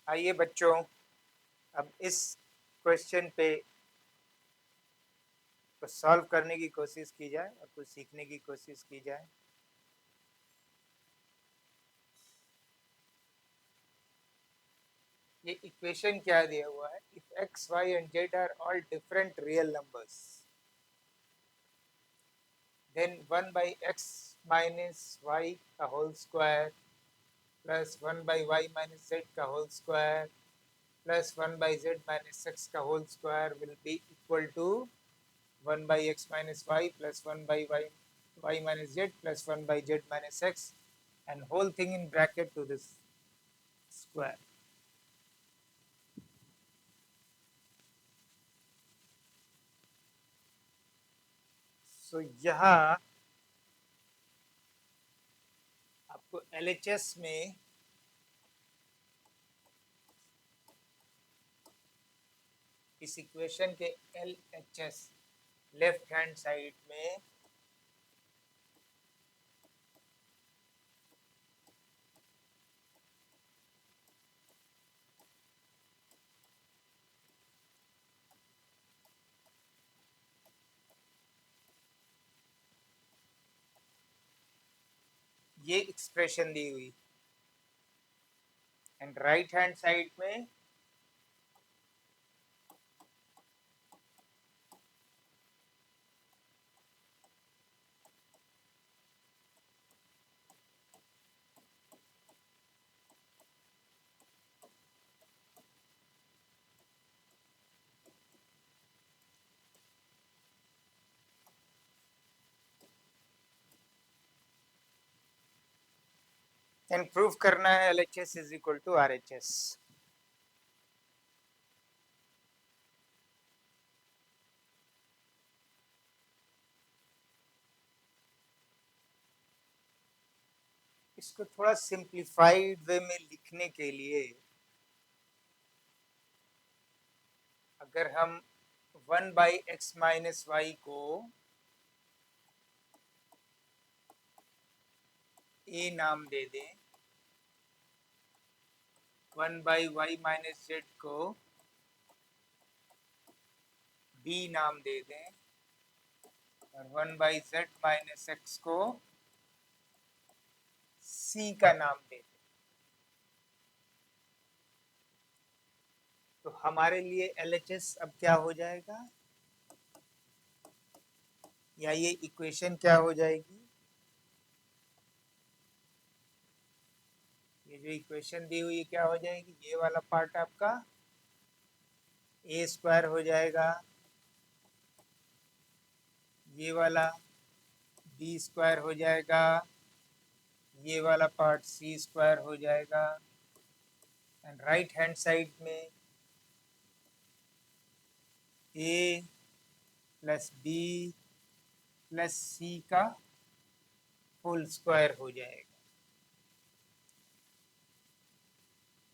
आइए बच्चों, अब इस क्वेश्चन पे को सॉल्व करने की कोशिश की जाए और कुछ सीखने की कोशिश की जाए। ये इक्वेशन क्या दिया हुआ है? If x y and z are all different real numbers, then 1 by x minus y का whole square plus 1 by y minus z का whole square plus 1 by z minus x का whole square will be equal to 1 by x minus y plus 1 by y minus z plus 1 by z minus x and whole thing in bracket to this square. So यहाँ आपको LHS में इस equation के LHS left hand side में ये expression दी हुई and right hand side में एंड प्रूव करना है LHS is equal to RHS। इसको थोड़ा सिंप्लीफाइड वे में लिखने के लिए अगर हम 1 by x minus y को a नाम दे दें, 1 by y minus z को b नाम दे दें और 1 by z minus x को c का नाम दे दें, तो हमारे लिए LHS अब क्या हो जाएगा, या ये इक्वेशन क्या हो जाएगी? ये जो इक्वेशन दी हुई है क्या हो जाएगी? ये वाला पार्ट आपका a स्क्वायर हो जाएगा, ये वाला b स्क्वायर हो जाएगा, ये वाला पार्ट c स्क्वायर हो जाएगा एंड राइट हैंड साइड में a plus b plus c का होल स्क्वायर हो जाएगा।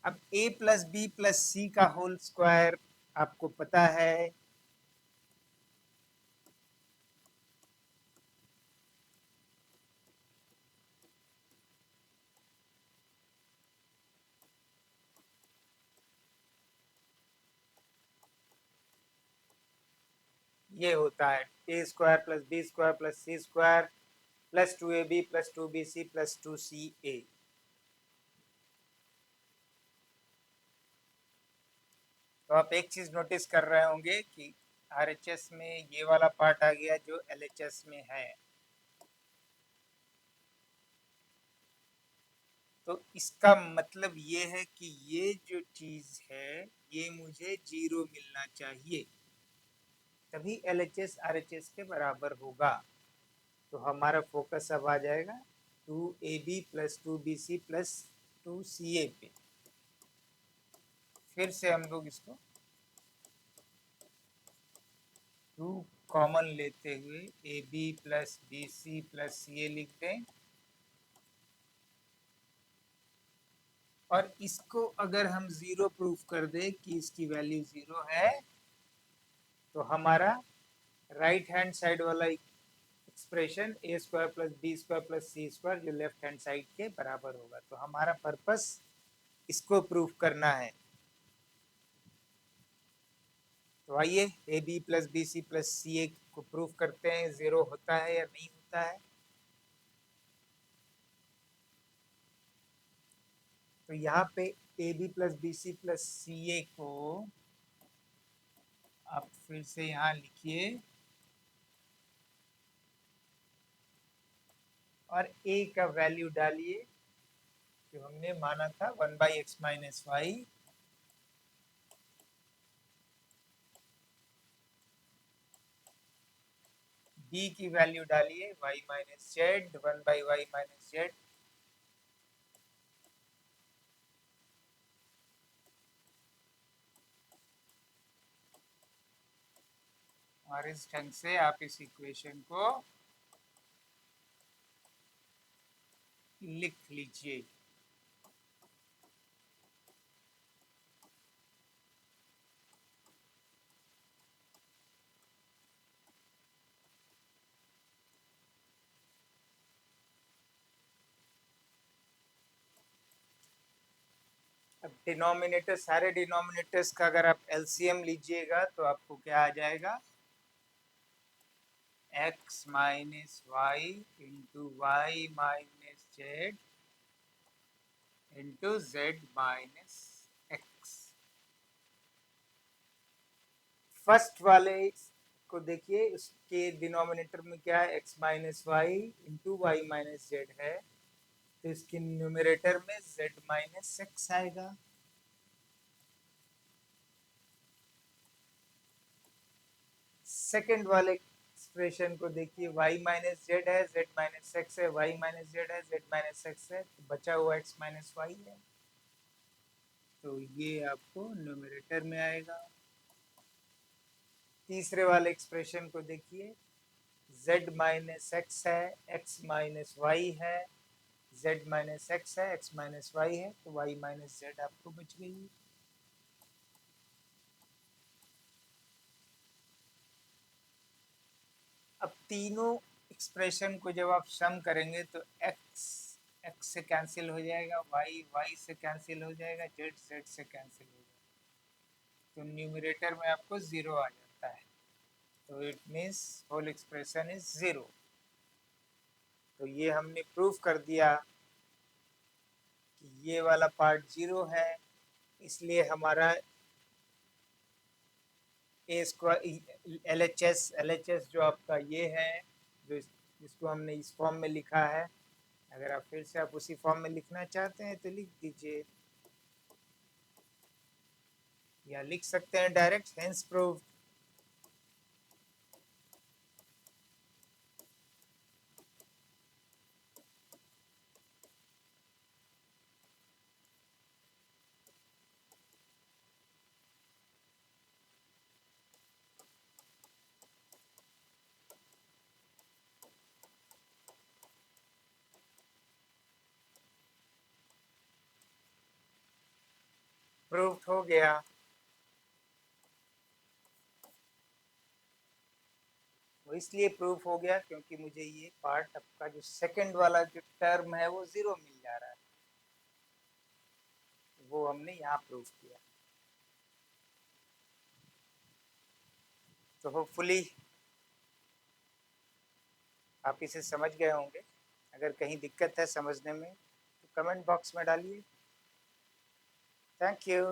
अब a प्लस बी प्लस सी का होल स्क्वायर आपको पता है ये होता है a square plus b square plus c square plus 2ab plus 2bc plus 2ca। तो आप एक चीज नोटिस कर रहे होंगे कि RHS में ये वाला पार्ट आ गया जो LHS में है, तो इसका मतलब ये है कि ये जो चीज है ये मुझे 0 मिलना चाहिए, तभी LHS RHS के बराबर होगा। तो हमारा फोकस अब आ जाएगा 2ab plus 2bc plus 2ca पे। फिर से हम लोग इसको 2 कॉमन लेते हुए ab plus bc plus ca लिख दें और इसको अगर हम 0 प्रूफ कर दें कि इसकी वैल्यू 0 है, तो हमारा राइट हैंड साइड वाला expression a square plus b square plus c square जो लेफ्ट हैंड साइड के बराबर होगा। तो हमारा पर्पस इसको प्रूफ करना है तो आइए A B plus B C plus C A को प्रूव करते हैं, जीरो होता है या नहीं होता है। तो यहाँ पे A B plus B C plus C A को आप फिर से यहाँ लिखिए और ए का वैल्यू डालिए जो हमने माना था 1/x-y। बी की वैल्यू डालिए y-z 1/y-z। और इस ढंग से आप इस इक्वेशन को लिख लीजिए। अब डिनोमिनेटर, सारे डिनोमिनेटर्स का अगर आप एलसीएम लीजिएगा तो आपको क्या आ जाएगा, x minus y into y minus z into z minus x. First वाले को देखिए, उसके डिनोमिनेटर में क्या है, x minus y into y minus z है, तो इसके न्यूमरेटर में z माइनस एक्स आएगा। सेकंड वाले एक्सप्रेशन को देखिए, y माइनस जेड है, z माइनस एक्स है, y माइनस जेड है, z माइनस एक्स है, तो बचा हुआ x माइनस वाई है, तो ये आपको न्यूमरेटर में आएगा। तीसरे वाले एक्सप्रेशन को देखिए, z माइनस एक्स है, x माइनस वाई है, z माइनस एक्स है, x माइनस वाई है, तो y माइनस जेड आपको बच गई। अब तीनों एक्सप्रेशन को जब आप सम करेंगे तो x x से कैंसिल हो जाएगा, y y से कैंसिल हो जाएगा, z z से कैंसिल हो जाएगा, तो न्यूमरेटर में आपको जीरो आ जाता है, तो it means whole expression is zero. तो ये हमने प्रूफ कर दिया कि ये वाला पार्ट जीरो है, इसलिए हमारा ए स्क्वायर एल एच एस जो आपका ये है, जो जिसको हमने इस फॉर्म में लिखा है, अगर आप फिर से आप उसी फॉर्म में लिखना चाहते हैं तो लिख दीजिए, या लिख सकते हैं डायरेक्ट हेंस प्रूफ। प्रूफ हो गया। वो इसलिए प्रूफ हो गया क्योंकि मुझे ये पार्ट आपका जो सेकंड वाला जो टर्म है वो जीरो मिल जा रहा है, वो हमने यहाँ प्रूफ किया। तो होपफुली आप इसे समझ गए होंगे। अगर कहीं दिक्कत है समझने में तो कमेंट बॉक्स में डालिए। Thank you.